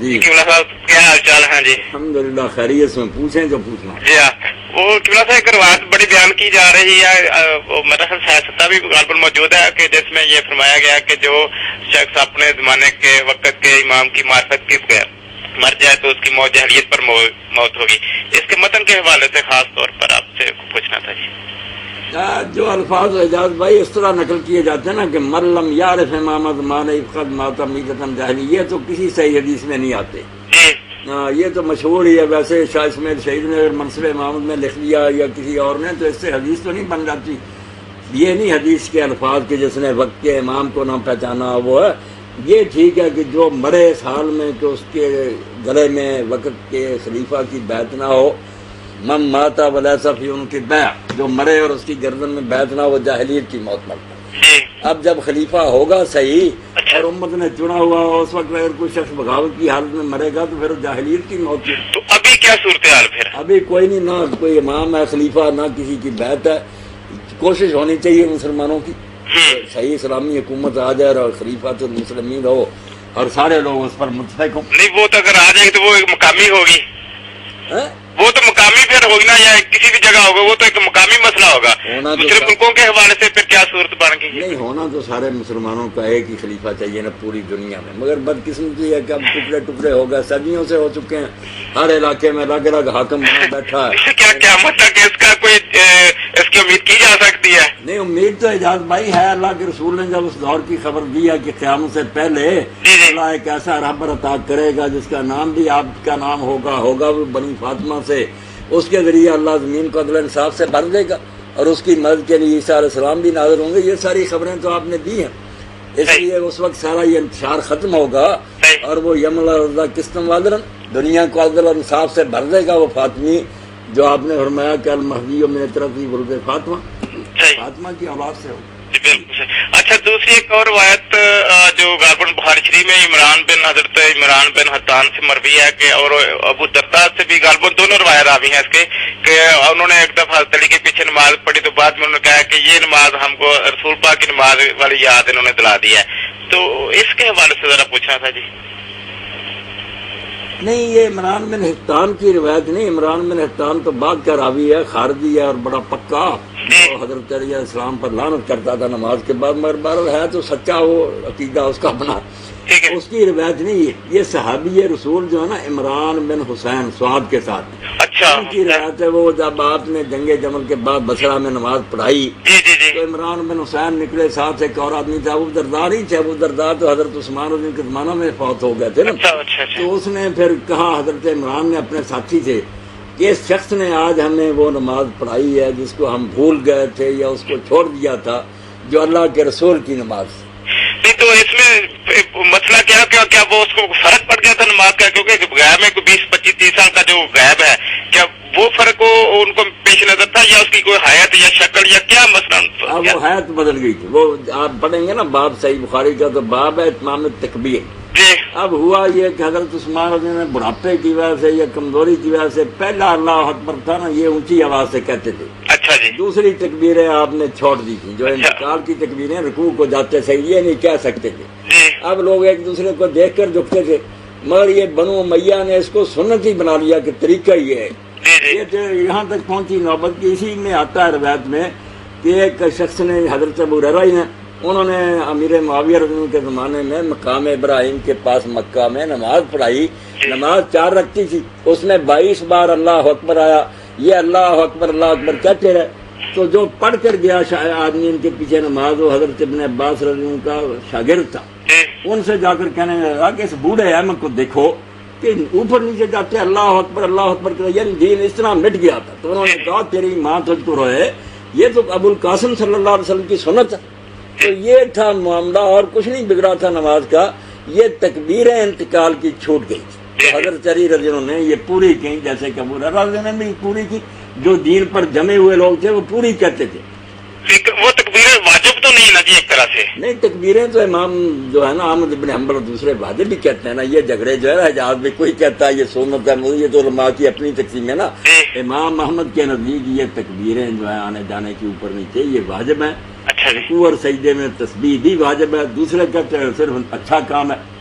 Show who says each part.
Speaker 1: جی
Speaker 2: قبلہ صاحب کیا حال چال ہے جی؟
Speaker 1: الحمدللہ خیریت میں پوچھیں جو پوچھنا.
Speaker 2: جی ہاں، وہ قبلہ صاحب ایک روایت بڑی بیان کی جا رہی ہے، میرا خیال سیاستہ بھی غالباً موجود ہے، کہ جس میں یہ فرمایا گیا کہ جو شخص اپنے زمانے کے وقت کے امام کی معرفت کے بغیر مر جائے تو اس کی موت جاہلیت پر موت ہوگی. اس کے متن کے حوالے سے خاص طور پر آپ سے پوچھنا تھا جی.
Speaker 1: جو الفاظ اعجاز بھائی اس طرح نقل کیے جاتے ہیں نا کہ مرلم یارف امام زمان قد مات میتۃ جاہلی، یہ تو کسی صحیح حدیث میں نہیں آتے.
Speaker 2: جی
Speaker 1: یہ تو مشہور ہی ہے. ویسے شاہ اسماعیل شہید نے اگر منصب امامت میں لکھ لیا یا کسی اور نے تو اس سے حدیث تو نہیں بن جاتی. یہ نہیں حدیث کے الفاظ کے جس نے وقت کے امام کو نہ پہچانا وہ ہے. یہ ٹھیک ہے کہ جو مرے اس حال میں کہ اس کے گلے میں وقت کے خلیفہ کی بیعت نہ ہو، من ماتا ولیسا فی ان کی بیعت، جو مرے اور اس کی گردن میں بیعت نہ ہو جاہلیت کی موت مرتا.
Speaker 2: جی
Speaker 1: اب جب خلیفہ ہوگا صحیح اور امت نے چنا ہوا ہو، اس وقت اگر کوئی شخص بغاوت کی حالت میں مرے گا تو پھر جاہلیت کی موت.
Speaker 2: تو ابھی کیا صورتحال پھر؟
Speaker 1: ابھی کوئی نہیں، نہ کوئی امام ہے خلیفہ نہ کسی کی بیعت ہے. کوشش ہونی چاہیے مسلمانوں کی صحیح اسلامی حکومت آ جائے اور خلیفہ تو مسلمین ہو اور سارے لوگ اس پر متفق ہوں.
Speaker 2: نہیں، وہ تو اگر آ جائیں گے تو وہ ایک مقامی ہوگی، وہ تو مقامی پھر ہوگی نا، یا کسی بھی جگہ ہوگا، وہ تو ایک مقامی مسئلہ ہوگا. دوسرے ملکوں کے حوالے سے پھر کیا صورت بن گئی؟
Speaker 1: نہیں ہونا تو سارے مسلمانوں کا ایک ہی خلیفہ چاہیے نا پوری دنیا میں، مگر بدقسمتی ہے کہ اب ٹکڑے ٹکڑے ہو گئے، صدیوں سے ہو چکے ہیں. ہر علاقے میں الگ الگ حاکم بنا بیٹھا ہے.
Speaker 2: اس سے کیا قیامت تک اس کا کوئی اس کی امید کی جا سکتی ہے؟
Speaker 1: نہیں، امید تو اعجاز بھائی ہے. اللہ کے رسول نے جب اس دور کی خبر دی ہے کہ قیامت سے پہلے اللہ ایک ایسا رہبر عطا کرے گا جس کا نام بھی آپ کا نام ہوگا وہ بنی فاطمہ سے، اس کے ذریعے اللہ زمین کو عدل انصاف سے بھر دے گا اور اس کی مدد کے لیے عیسیٰ علیہ السلام بھی نازل ہوں گے. یہ ساری خبریں تو آپ نے دی ہیں، اس لیے اس وقت سارا یہ انتشار ختم ہوگا اور وہ یمن رضا قسطم وادرن دنیا کو عدل اور انصاف سے بھر دے گا. وہ فاطمی جو آپ نے فرمایا کہ المہدی من طرفی ولد فاطمہ، فاطمہ کی اولاد سے ہوگا.
Speaker 2: جی بالکل. اچھا، دوسری ایک اور روایت جو غالباً بخاری شریف میں حضرت عمران بن حطان سے مروی ہے کہ اور ابو درداء سے بھی غالباً دونوں روایت راوی ہیں اس کے کہ انہوں نے ایک دفعہ علی کے پیچھے نماز پڑھی تو بعد میں انہوں نے کہا کہ یہ نماز ہم کو رسول پاک کی نماز والی یاد انہوں نے دلا دی ہے. تو اس کے حوالے سے ذرا پوچھنا تھا جی.
Speaker 1: نہیں، یہ عمران بن حطان کی روایت نہیں. عمران بن حطان تو بعد کا راوی ہے، خارجی ہے اور بڑا پکا، وہ حضرت علیہ السلام پر لعنت کرتا تھا نماز کے بعد، مگر بہرحال ہے تو سچا وہ عقیدہ اس کا اپنا. اس کی روایت نہیں ہے. یہ صحابی رسول جو ہے نا عمران بن حسین سعد کے ساتھ،
Speaker 2: اچھا
Speaker 1: ان کی روایت ہے. وہ جب آپ نے جنگ جمل کے بعد بصرہ میں نماز پڑھائی تو عمران بن حسین نکلے، ساتھ ایک اور آدمی تھا، ابو درداء نہیں تھے. ابو درداء تو حضرت عثمان رضی اللہ کے زمانہ میں فوت ہو گئے تھے نا. تو اس نے پھر کہا حضرت عمران نے اپنے ساتھی سے کہ اس شخص نے آج ہمیں وہ نماز پڑھائی ہے جس کو ہم بھول گئے تھے یا اس کو چھوڑ دیا تھا، جو اللہ کے رسول کی نماز.
Speaker 2: نہیں تو اس میں مسئلہ کیا وہ اس کو فرق پڑ گیا تھا نماز کا؟ کیونکہ غیب میں کوئی 20-25-30 سال کا جو غیب ہے، کیا وہ فرق ان کو پیش نظر تھا یا اس کی کوئی حیات یا شکل یا کیا مسئلہ؟
Speaker 1: وہ حیات بدل گئی تھی. وہ آپ پڑھیں گے نا باب صحیح بخاری کا تو باب ہے اتمام تکبیر. اب ہوا یہ کہ حضرت عثمان رضی اللہ عنہ بڑھاپے کی وجہ سے یا کمزوری کی وجہ سے پہلا اللہ اکبر تھا نا، یہ اونچی آواز سے کہتے تھے.
Speaker 2: اچھا جی.
Speaker 1: دوسری تکبیریں آپ نے چھوڑ دی تھی، جو انتقال کی تکبیریں رکوع کو جاتے سے یہ نہیں کہہ سکتے تھے. اب لوگ ایک دوسرے کو دیکھ کر جھکتے تھے، مگر یہ بنو امیہ نے اس کو سنت ہی بنا لیا کہ طریقہ یہ ہے. یہ یہاں تک پہنچی نوبت کی. اسی میں آتا ہے روایت میں کہ ایک شخص نے حضرت ابو ہریرہ نے انہوں نے امیر معاویہ رضی اللہ عنہ کے زمانے میں مقام ابراہیم کے پاس مکہ میں نماز پڑھائی. نماز 4 رکعتی تھی، اس میں 22 بار اللہ اکبر آیا. یہ اللہ اکبر کہتے رہے. تو جو پڑھ کر گیا آدمی ان کے پیچھے نماز، وہ حضرت ابن عباس رضی اللہ عنہ کا شاگرد تھا. ان سے جا کر کہنے لگا کہ اس بوڑھے احمد کو دیکھو کہ اوپر نیچے جاتے اللہ اکبر یعنی دین اس طرح مٹ گیا تھا. تو انہوں نے کہا تیری ماں تجھ کو روئے، یہ تو ابو القاسم صلی اللہ علیہ وسلم کی سنت ہے. تو یہ تھا معاملہ اور کچھ نہیں بگڑا تھا نماز کا. یہ تکبیریں انتقال کی چھوٹ گئی تھی. تو حضرت علی رضی اللہ عنہ نے یہ پوری کی، جیسے کہ ابو ہریرہ رضی اللہ عنہ نے بھی پوری کی. جو دین پر جمے ہوئے لوگ تھے وہ پوری کہتے تھے.
Speaker 2: وہ تکبیریں واجب تو نہیں نا جی ایک طرح سے؟
Speaker 1: نہیں، تکبیریں تو امام جو ہے نا احمد بن حنبل اور دوسرے واجب بھی کہتے ہیں نا. یہ جھگڑے جو ہے حجاز میں کوئی کہتا ہے یہ سنت ہے، یہ تو علماء کی اپنی تقسیم ہے نا. امام احمد کے نزدیک یہ تکبیریں جو ہے آنے جانے کے اوپر نیچے یہ واجب ہیں. رکوع اور سجدے میں تسبیح بھی واجب ہے. دوسرے کہتے ہیں صرف اچھا کام ہے.